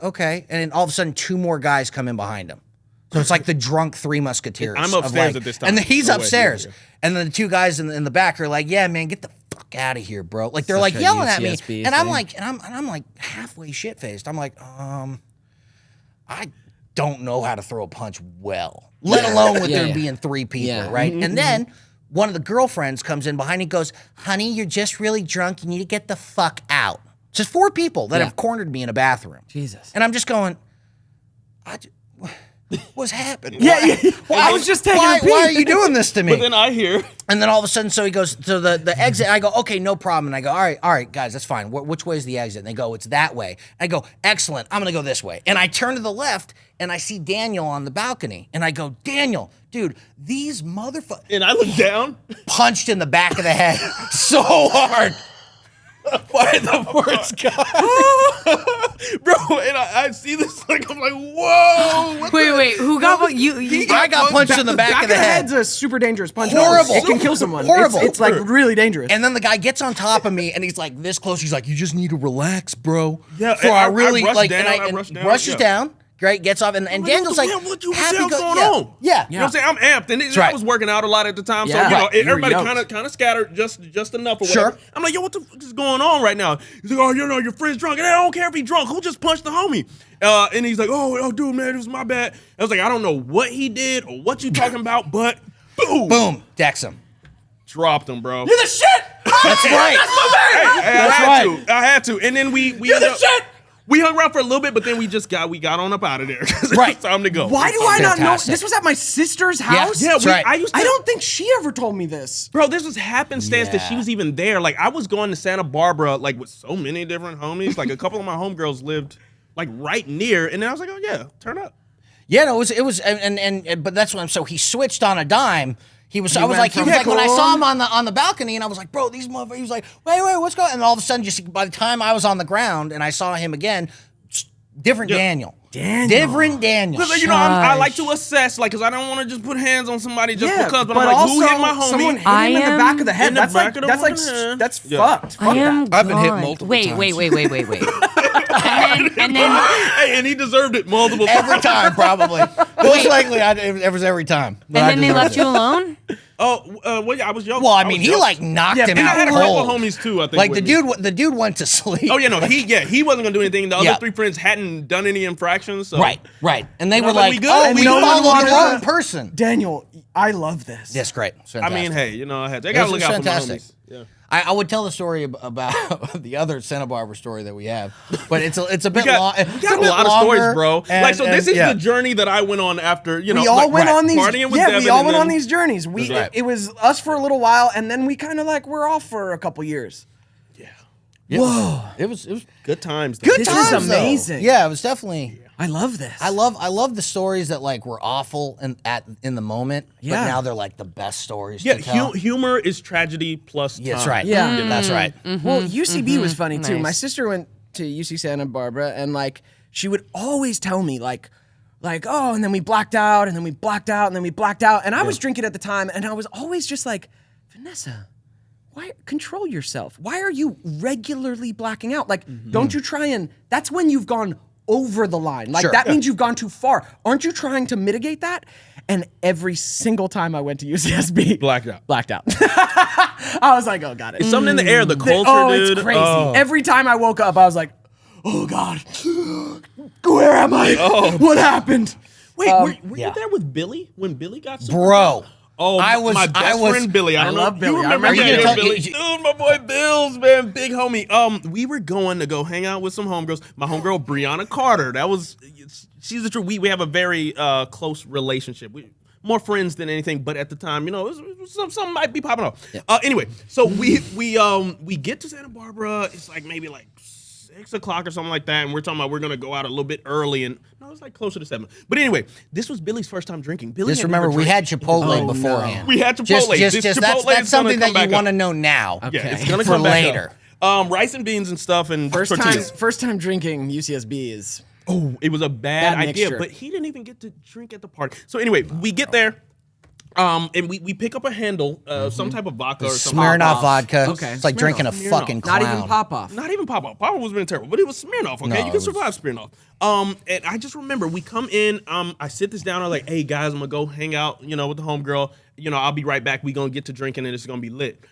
okay. And then all of a sudden, 2 more guys come in behind him. So it's like the drunk 3 musketeers. I'm of upstairs like- at this time. And then he's No way, upstairs. yeah. And then the 2 guys in the back are like, yeah, man, get the fuck out of here, bro. Like, they're Such like a yelling at me. UCSB And I'm thing. like, and I'm like halfway shit-faced. I'm like, I don't know how to throw a punch well, let alone with there Yeah. being 3 people, Yeah. right? And then one of the girlfriends comes in behind and goes, honey, you're just really drunk. You need to get the fuck out. Just 4 people that Yeah. have cornered me in a bathroom. Jesus. And I'm just going, what's happening? Yeah, yeah. I was just taking a peek. Why are you doing this to me? But then I hear. And then all of a sudden, so he goes to the exit. I go, okay, no problem. And I go, all right, guys, that's fine. Which way is the exit? And they go, it's that way. I go, excellent. I'm gonna go this way. And I turn to the left, and I see Daniel on the balcony. And I go, Daniel, dude, these motherfuckers And I look down. punched in the back of the head so hard. By the first guy. Bro, and I see this, like, I'm like, whoa. What Wait, who got what? You I got punched in the back of the head. Head's a super dangerous punch. Horrible. It can kill someone. Horrible. It's like really dangerous. And then the guy gets on top of me, and he's like this close. He's like, "You just need to relax, bro." Yeah, So and I I really rushed like, down, and I and rushed down, rushes yeah. down. Great, gets off, and Daniel's like, what the happy hell's going yeah. on? Yeah, You know what I'm saying? I'm amped, and I right. was working out a lot at the time, Yeah. so Right. You were everybody yoked. kind of scattered just enough or Sure. whatever. I'm like, yo, what the fuck is going on right now? He's like, oh, your friend's drunk, and I don't care if he's drunk. Who just punched the homie? And he's like, oh, dude, man, it was my bad. I was like, I don't know what he did or what you talking about, but boom, boom, decks him. dropped him, bro. You're the shit. That's right. I had to, and then we You're the shit. We hung around for a little bit, but then we got on up out of there because Right. it's time to go. Why do I not know? Fantastic. This was at my sister's house. Yeah, That's right. I don't think she ever told me this. Bro, this was happenstance that she Yeah. was even there. Like, I was going to Santa Barbara, like, with so many different homies. Like, a couple of my homegirls lived, like, right near. And then I was like, oh, yeah, turn up. Yeah, no, it was, and but that's what I'm. So he switched on a dime. He was went when I from saw him on the balcony, and I was like, bro, these motherfuckers. He was like, wait, what's going on? And all of a sudden, just by the time I was on the ground and I saw him again, different Daniel. Different Daniel. Because, you know, I like to assess, like, because I don't want to just put hands on somebody just because. But I'm like, also, who hit my homie? someone hit him in the back of the head. In the That's back like of the that's like fucking head. that's Yeah. fucked. Fuck I am. that. I've been hit gone. multiple wait, times. Wait. and then Hey, and he deserved it multiple times. Every time, probably. Most likely, it was every time. But I then they deserved left it. you alone. Well, yeah, I was young. Well, I mean, he like knocked him And I out had a couple cold. of homies, too, I think. Like with the me. dude went to sleep. Oh, yeah, no, he wasn't going to do anything. The other Yeah. 3 friends hadn't done any infractions. So. Right. And they And I were was like, like, we good? oh, And we no one followed wanted the wrong to- person. Daniel, I love this. That's great. It's I fantastic. mean, hey, you know, I got to It look was out fantastic. for my homies. Yeah. I would tell the story about the other Santa Barbara story that we have, but it's a bit We long. got a lot of stories, bro. Like, so this is yeah. the journey that I went on after, you know. We all like, went on these. partying with Yeah, Devin we all and went then- on these journeys. Right. It was us for a little while, and then we kind of like we're off for a couple years. Whoa! It was Good times. though. good This times. is though. amazing. Yeah, it was definitely. I love this. I love the stories that like were awful in the moment, Yeah. but now they're like the best stories. Yeah, to tell. humor is tragedy plus time. Yeah, that's right. Yeah. That's right. Well, UCB was funny too. Nice. My sister went to UC Santa Barbara, and like she would always tell me like, oh, and then we blacked out, and then we blacked out, and then we blacked out, and I was drinking at the time, and I was always just like, Vanessa, why control yourself? Why are you regularly blacking out? Like, don't you try and? That's when you've gone over the line. Like Sure. that means you've gone too far. Aren't you trying to mitigate that? And every single time I went to UCSB, Blacked out. Blacked out. I was like, oh, got it. It's something in the air, the culture, Oh, dude. it's crazy. Oh. Every time I woke up, I was like, oh God, where am I? What happened? Wait, were yeah. you there with Billy when Billy got super Bro. drunk? Oh, I was- my best friend Billy. I don't know. love Billy. You I remember remember that, Billy. Billy? Dude, my boy Bills, man, big homie. We were going to go hang out with some homegirls. My homegirl Brianna Carter. She's the truth. We have a very close relationship. We more friends than anything, but at the time, you know, something might be popping off. Anyway, so we get to Santa Barbara. It's like maybe like 6 o'clock or something like that, and we're talking about we're gonna go out a little bit early, and no, it's like closer to 7. But anyway, this was Billy's first time drinking. Billy Just had remember, never we drank. had Chipotle beforehand. We had Chipotle. This Just Chipotle that's is something gonna come that you back want to up. know now. Yeah, it's gonna For come back later. up. Rice and beans and stuff and First tortillas. time drinking UCSB is. Oh, it was a bad Bad idea, mixture. but he didn't even get to drink at the party. So anyway, we get there, and we pick up a handle, some type of vodka or something. Smirnoff vodka. Okay. It's like drinking a Smirnoff. fucking clown. Not even Popov. Not even Papa. Papa was been terrible, but it was Smirnoff. Okay, No, you it can was- survive Smirnoff. And I just remember we come in. I sit this down. I'm like, hey guys, I'm gonna go hang out, you know, with the homegirl. You know, I'll be right back. We gonna get to drinking, and it's gonna be lit.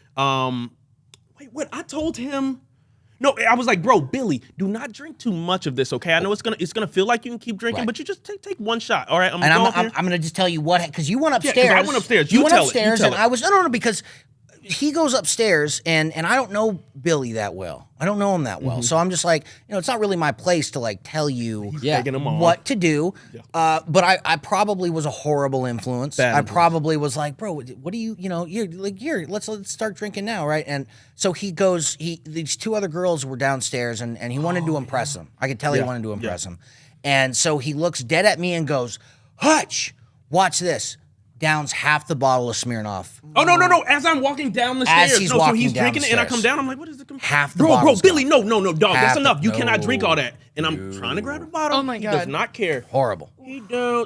Wait, what? I told him. No, I was like, bro, Billy, do not drink too much of this, okay? I know it's gonna feel like you can keep drinking, Right. but you just take one shot. All right, I'm And gonna go I'm here. going to just tell you what, because you went 'cause upstairs. I went upstairs. You You went tell it. You upstairs, tell and it. I was, no, because he goes upstairs, and I don't know Billy that well. I don't know him that well. So I'm just like, you know, it's not really my place to like tell you taking him on. what to do. But I probably was a horrible influence. Bad I influence. probably was like, bro, what do you know, you're like, here, let's start drinking now, right? And so he goes, these 2 other girls were downstairs, and he wanted to impress them. I could tell he wanted to impress them. And so he looks dead at me and goes, Hutch, watch this. downs half the bottle of Smirnoff. Oh no! As I'm walking down the As stairs, he's so walking he's down drinking the it, and I stairs. come down. I'm like, what is the Half the bro, bottle's Billy, gone. no, dog, Half that's the- enough. You cannot drink all no. that. And I'm trying to grab the bottle. Oh my He God. does not care. Horrible.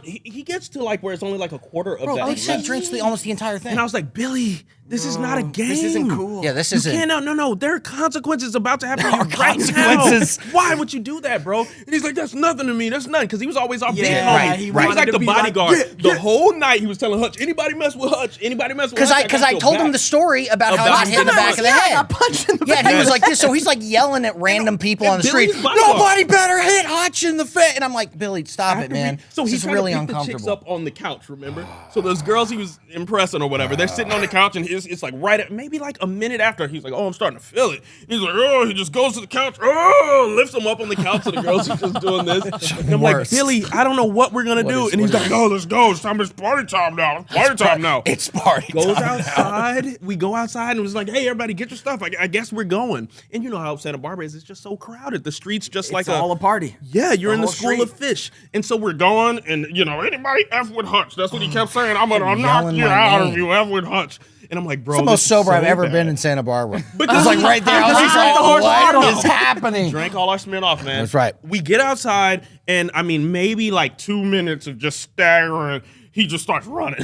He gets to like where it's only like a quarter of Bro, that. they said left. drinks almost the entire thing. And I was like, Billy, this is not a game. This isn't cool. Yeah, this You isn't. can't, no. There are consequences about to happen to you are right consequences. now. Why would you do that, bro? And he's like, that's nothing to me. That's nothing. Because he was always our big Yeah, homie. right, He he was wanted like to the be like, bodyguard. yeah, The whole night he was telling Hutch, anybody mess with Hutch, anybody mess with Hutch. Because I told him the story about how About he got hit in the him. back of the I head. got punched in the Yeah, face. he was like this. So he's like yelling at random people on the street. Billy's bodyguard. Nobody better hit Hutch in the face. And I'm like, Billy, stop it, man. So This he's is really to pick the chicks uncomfortable. up on the couch, remember? So those girls he was impressing or whatever, they're sitting on the couch and it's like right at maybe like a minute after, he's like, oh, I'm starting to feel it. He's like, oh, he just goes to the couch, oh, lifts them up on the couch, and the girls are just doing this. And I'm like, Worst. Billy, I don't know what we're gonna do. And he's like, oh, let's go. It's party time now. It's party time now. It's party Goes time now. outside. We go outside and it was like, hey, everybody, get your stuff. I guess we're going. And you know how Santa Barbara is. It's just so crowded. The streets just It's like all a party. yeah, you're in the whole school street. of fish. And so we're going, and anybody F with Hutch. That's what he kept saying. I'm gonna knock Yelling you my out name. if you F with Hutch. And I'm like, bro, It's the most this is sober so I've ever bad. been in Santa Barbara. I Because was like right there. I was just like, Horse what bottle. is happening? Drank all our Smirnoff, man. That's right. We get outside, and I mean, maybe like 2 minutes of just staggering. He just starts running.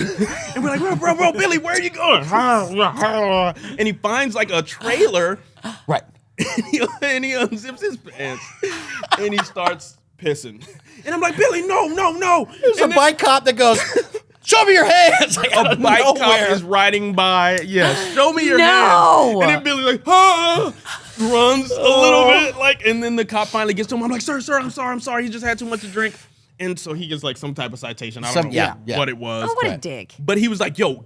And we're like, bro, Billy, where are you going? And he finds like a trailer. Right. And he unzips his pants and he starts pissing. And I'm like, Billy, no. There's a bike cop that goes, show me your hands. Like, A bike cop is riding by. Yeah, show me your No. hands. And then Billy's like, runs a little bit, like, and then the cop finally gets to him. I'm like, sir, I'm sorry. He just had too much to drink. And so he gets like some type of citation. I don't know what it was. Oh, what a dick. But he was like, yo,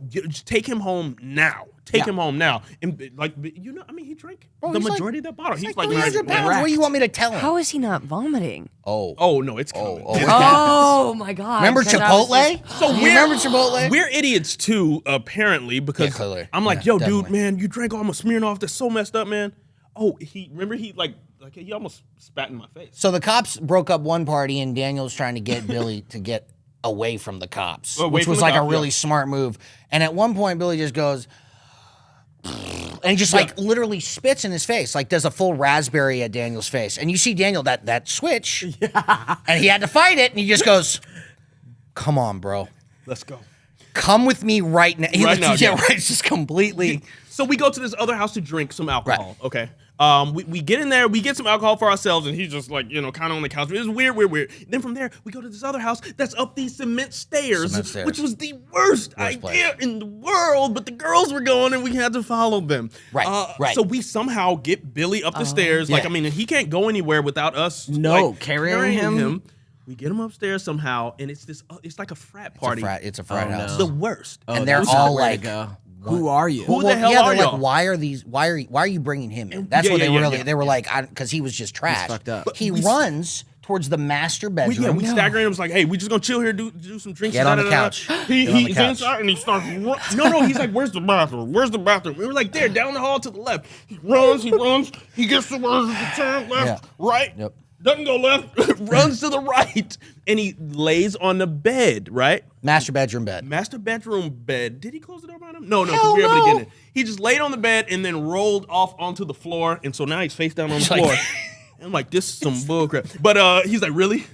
just take him home now. Take him home now. And like, he drank the he's majority of that bottle. He's like 300 pounds. What do you want me to tell him? How is he not vomiting? Oh, no, it's coming. Oh my God. Remember 'Cause I was Chipotle? like, So you remember Chipotle? We're idiots too, apparently, because Yeah, clearly. I'm like, Yeah, yo, definitely. dude, man, you drank all my Smirnoff. That's so messed up, man. Oh, he almost spat in my face. So the cops broke up one party, and Daniel was trying to get Billy to get away from the cops, Away which from was the like cops, a really yeah. smart move. And at one point, Billy just goes, and he just like literally spits in his face, like does a full raspberry at Daniel's face. And you see Daniel that switch, and he had to fight it, and he just goes, "Come on, bro, Let's go. come with me right now." Right now, yeah. Right, it's just completely. So we go to this other house to drink some alcohol. Okay. We get in there, we get some alcohol for ourselves, and he's just like, kind of on the couch. It was weird. Then from there, we go to this other house that's up these cement stairs, which was the worst idea place. in the world. But the girls were going, and we had to follow them. Right. So we somehow get Billy up the stairs. Like, Yeah. I mean, he can't go anywhere without us. No, like, carrying him. We get him upstairs somehow, and it's this. It's like a frat party. It's a frat Oh, house. no. The worst. And they're That's all not where to like, go. Who are you? Who the hell yeah, are they're y'all? like, why are you bringing him in? That's Yeah, what they yeah, were yeah, really. yeah. They were like, because he was just trash. fucked up. He runs towards the master bedroom. We stagger in. I was like, hey, we just gonna chill here, do some drinks. Get on the da-da-da-da. couch. Get on the He's couch. inside and he starts. No, he's like, where's the bathroom? Where's the bathroom? We were like, there, down the hall to the left. He runs. He gets to where the turn left, right. Yep. Doesn't go left. Runs to the right, and he lays on the bed, right? Master bedroom bed. Master bedroom bed. Did he close the door behind him? No, Hell because we were able to no. get in. He just laid on the bed and then rolled off onto the floor, and so now he's face down on the It's like- floor. And I'm like, this is some bullcrap. But he's like, really?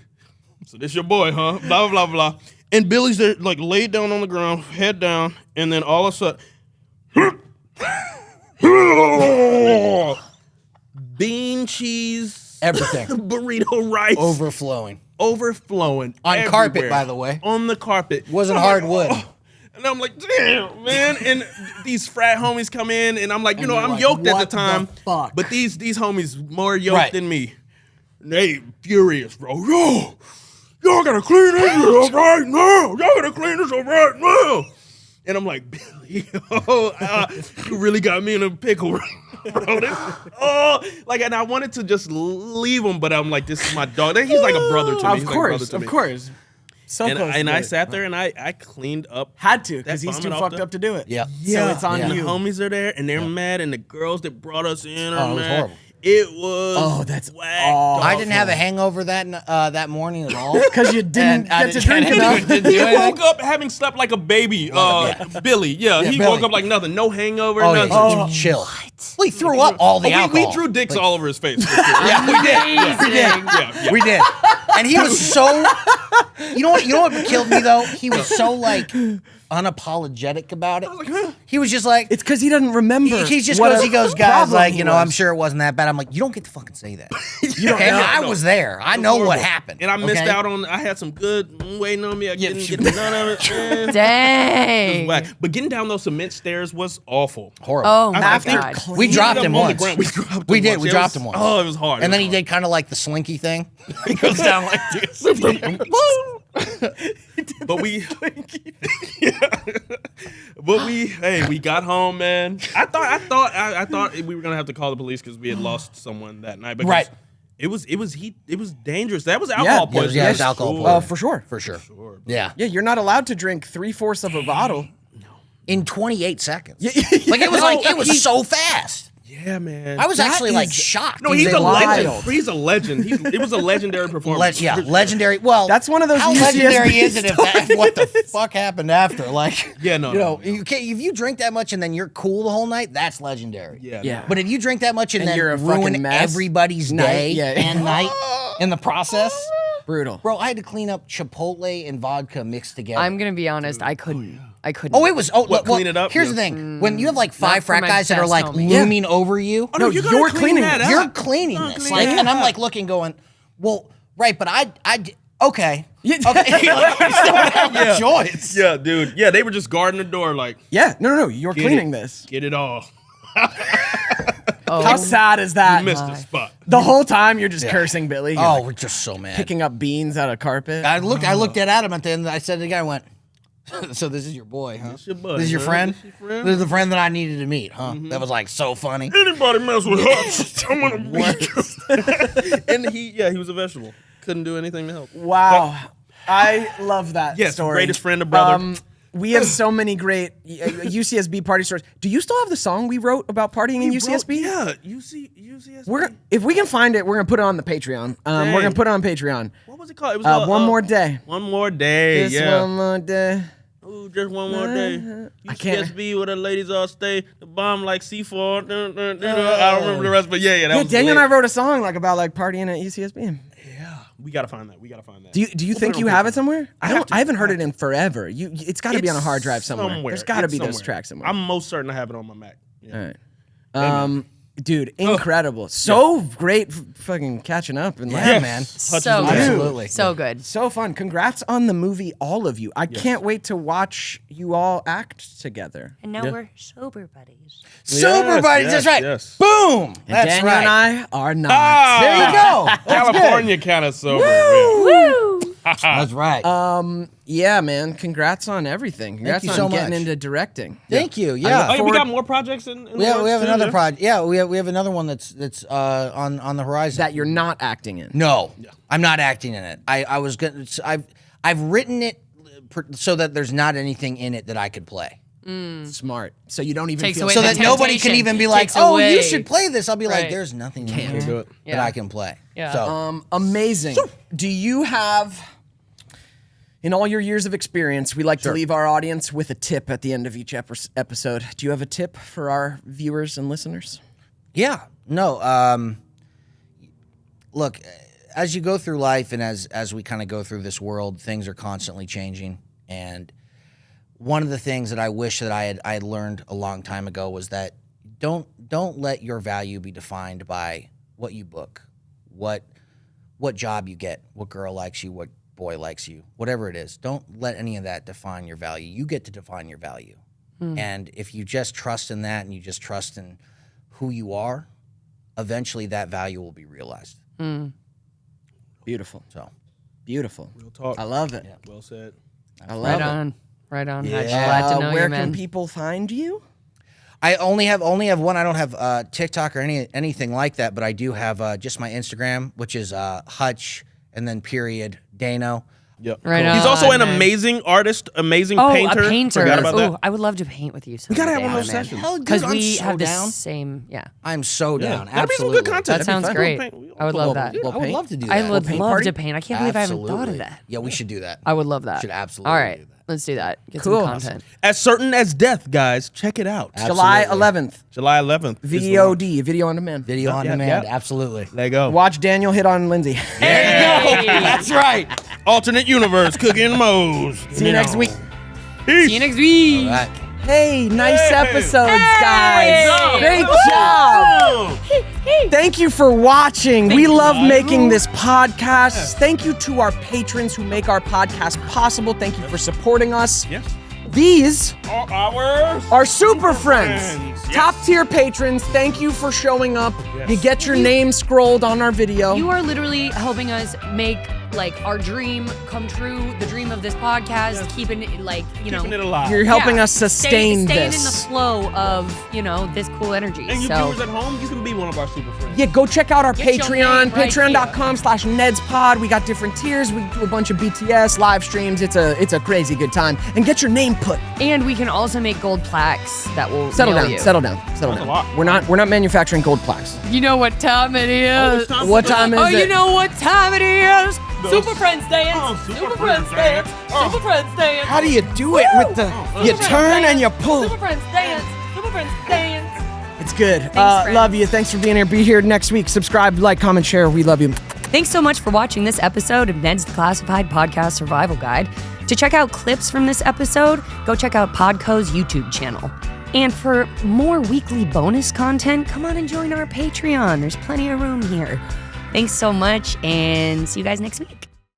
So this your boy, huh? Blah, blah, blah. And Billy's there, like, laid down on the ground, head down, and then all of a sudden, bean cheese, Everything. burrito rice, Overflowing. overflowing. On carpet, everywhere. by the way. On the carpet. Wasn't I'm like, hardwood. oh. And I'm like, damn, man. And these frat homies come in, and I'm like, you're I'm like, yoked at what the time. the fuck? But these homies more yoked Right. than me. And they furious, bro. Y'all gotta clean this up right now. Y'all gotta clean this up right now. And I'm like, Billy, you really got me in a pickle, bro. And I wanted to just leave him, but I'm like, this is my dog. He's like a brother to me. He's like a brother to me. Of course. So And, close. and to I it. sat there and I cleaned up. Had to that because he's too vomit off fucked the- up to do it. Yeah. So it's on And you. the homies are there and they're mad, and the girls that brought us in Oh, are it was mad. horrible. It was. Oh, that's whacked awful. I didn't have a hangover that morning at all. Because you didn't I get to didn't- drink I enough. didn't do He anything. woke up having slept like a baby. Billy, he Billy. woke up like nothing. No hangover, Oh, yeah, nothing. just chill. Well, he threw up all the alcohol. We drew dicks all over his face. Yeah, we did. Yeah. We did. And he was so. You know what killed me though? He was so like unapologetic about it. He was just like. It's because he doesn't remember. He just what goes, a he goes, guys, problem like, he you know, was. I'm sure it wasn't that bad. I'm like, you don't get to fucking say that. You don't Okay? know. I was there. I know what happened. And I missed okay? out on. I had some good waiting on me. I didn't get none of it. Man. Dang. Whack. But getting down those cement stairs was awful. Horrible. Oh, my After God. clean- We dropped ended him up on the once. ground. We dropped We him did. once. We It dropped was- him once. Oh, it was hard. And then he It was did kind of like the slinky thing. He goes down like this. But we, we got home, man. I thought we were gonna have to call the police because we had lost someone that night. Because Right. It was dangerous. That was alcohol poisoning. yeah, it was alcohol Sure. poisoning. For sure. For sure. Sure. Yeah. Yeah, you're not allowed to drink 3/4 of a bottle. In 28 seconds. Like it was so fast. Yeah, man. I was That actually like is- shocked. No, he's a wild. legend. He's a legend. It was a legendary performance. Legendary. Well, That's one of those How UCSB legendary is it if what the fuck happened after? Like, Yeah, no, you know, no. you can't, if you drink that much and then you're cool the whole night, that's legendary. Yeah, Yeah. But if you drink that much and, And then you're a fucking ruin mess. everybody's Night, day yeah. and night in the process, Brutal. bro, I had to clean up Chipotle and vodka mixed together. I'm going to be honest. I couldn't. Oh, it was. Oh, What, well, clean it up? Here's Yeah. the thing: when you have like Not 5 for frat my guys that are best like homie. looming over you, Oh, no, No, you're cleaning that this. up. you're cleaning Oh, this. clean Like, it and I'm up. like looking, going, well, right, but I okay, Yeah. okay, like, I still have a choice. Yeah, dude. Yeah, they were just guarding the door, like, Yeah, no, you're get cleaning it. this. Get it all. How sad is that? You missed the spot. The whole time you're just cursing Billy. You're Oh, like we're just so mad. picking up beans out of carpet. I looked at Adam at the end. I said to the guy, I went, so this is your boy, huh? your buddy, This is your huh? friend? This your friend? This is the friend that I needed to meet, huh? That was like so funny. Anybody mess with Hutch, I'm gonna beat you. And he was a vegetable. Couldn't do anything to help. Wow. I love that Yes, story. greatest friend of brother. We have so many great UCSB party stories. Do you still have the song we wrote about partying in UCSB? Yeah, UCSB. If we can find it, we're gonna put it on the Patreon. We're gonna put it on Patreon. What was it called? It was One more day. One more day. Just yeah. one more day. Ooh, just one more day. I can't- UCSB where the ladies all stay. The bomb like C4. I don't remember the rest, but yeah, that Yeah, was Daniel and lit. I wrote a song like about like partying at UCSB. Yeah, we gotta find that. Do you think you have it somewhere? I haven't heard it in forever. It's got to be on a hard drive somewhere. There's got to be those tracks somewhere. I'm most certain I have it on my Mac. Yeah. All right. Dude, incredible. So great fucking catching up and like, Yeah, man. So is the good. man. Absolutely. So good. so fun. Congrats on the movie, all of you. I can't wait to watch you all act together. And now we're sober buddies. Sober buddies, yes, that's right. yes. Boom. That's Daniel right. and I are not. There you go. California kind of sober. Yeah. Woo! That's right. Yeah, man. Congrats on everything. Congrats you on so getting much. into directing. Thank you. Oh, Yeah. yeah, we got more projects in the We have works, another too, project. Yeah, we have another one that's on the horizon. That you're not acting in. No, I'm not acting in it. I was gonna. I've written it so that there's not anything in it that I could play, Smart. So you don't even Takes feel away so the that nobody can temptation. even be like, Takes "Oh, you away. should play this." I'll be like, Right. "There's nothing in Do here it. that Yeah. I can play." Yeah. So Amazing. Do you have, in all your years of experience, we like to leave our audience with a tip at the end of each episode. Do you have a tip for our viewers and listeners? yeah, no. Look, as you go through life and as we kind of go through this world, things are constantly changing. And one of the things that I wish that I had learned a long time ago was that don't let your value be defined by what you book, what job you get, what girl likes you, what boy likes you, whatever it is. Don't let any of that define your value. You get to define your value. And if you just trust in that and you just trust in who you are, eventually that value will be realized. Beautiful. So Beautiful. Real talk. I love it. Well said. I love Right it. on. Right on. Yeah. Hutch. Glad to know where you, man. can people find you? I only have one. I don't have TikTok or anything like that, but I do have just my Instagram, which is Hutch and then period Dano. Yep. Right He's on, also an man. amazing artist, amazing Oh, painter. a painter. Forgot about that. Ooh, I would love to paint with you. We gotta have one of those sessions. Hell, dude, Because I'm we so have the down. same. Yeah, I'm so down. That'd be some Absolutely. good content. that sounds We'll great. paint. We'll I would pull love over. that. I would paint? love to do that. I would paint love party? to paint. I can't believe I haven't thought of that. Yeah, we should do that. I would love that. Should absolutely All right, do that. let's do that. Get Cool. some content. As certain as death, guys. Check it out. July Absolutely. 11th. July 11th. is the launch. VOD, video on demand. Video on Yeah, demand. yeah. Absolutely. There you go. Watch Daniel hit on Lindsay. Hey! That's right. Alternate universe. Cookie and Moe's. See you next week. Peace. See you next week. All right. Hey, nice Hey. episodes, Hey. guys. Great Woo. job. Thank you for watching. We love making this podcast. Thank you to our patrons who make our podcast possible. Thank you for supporting us. Yes. These Ours. are super friends. Yes. Top tier patrons. Thank you for showing up. Yes. You get your name scrolled on our video. You are literally helping us make like our dream come true, the dream of this podcast, keeping it like, Keeping it alive. You're helping Yeah. us sustain staying this. in the flow of, this cool energy. And you so viewers at home, you can be one of our super friends. Yeah, go check out our Get your Patreon, name right patreon.com/NedsPod. We got different tiers. We do a bunch of BTS live streams. It's a crazy good time. And get your name put. and we can also make gold plaques that will Settle nail down, you. settle down, settle That's down. a lot. We're not manufacturing gold plaques. You know what time it is? it's time What time is Oh, it? you know what time it is? The Super Friends Dance. Oh, Super Friends Dance. Super Friends Dance. How do you do it with the you Super turn Friends and you Dance. pull? Super Friends Dance. Super Friends Dance. It's good. friends. Love you. Thanks for being here. Be here next week. Subscribe, like, comment, share. We love you. Thanks so much for watching this episode of Ned's Declassified Podcast Survival Guide. To check out clips from this episode, go check out Podco's YouTube channel. And for more weekly bonus content, come on and join our Patreon. There's plenty of room here. Thanks so much, and see you guys next week.